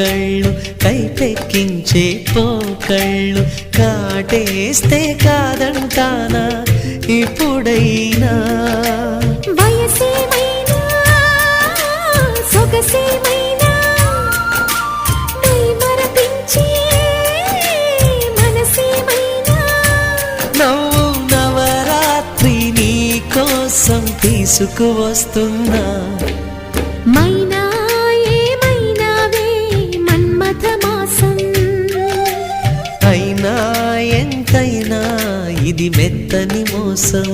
కళ్ళు కైపెక్కించే పోకళ్ళు కాటేస్తే కాదంటానా ఇప్పుడైనా వయసేమైనా సొగసేమైనా మరపించే మనసేమైనా నవ్వు నవరాత్రి నీ కోసం తీసుకువస్తున్నా మైనా ఏమైనావే మన్మథ మాసం అయినా ఎంతైనా ఇది మెత్తని మోసం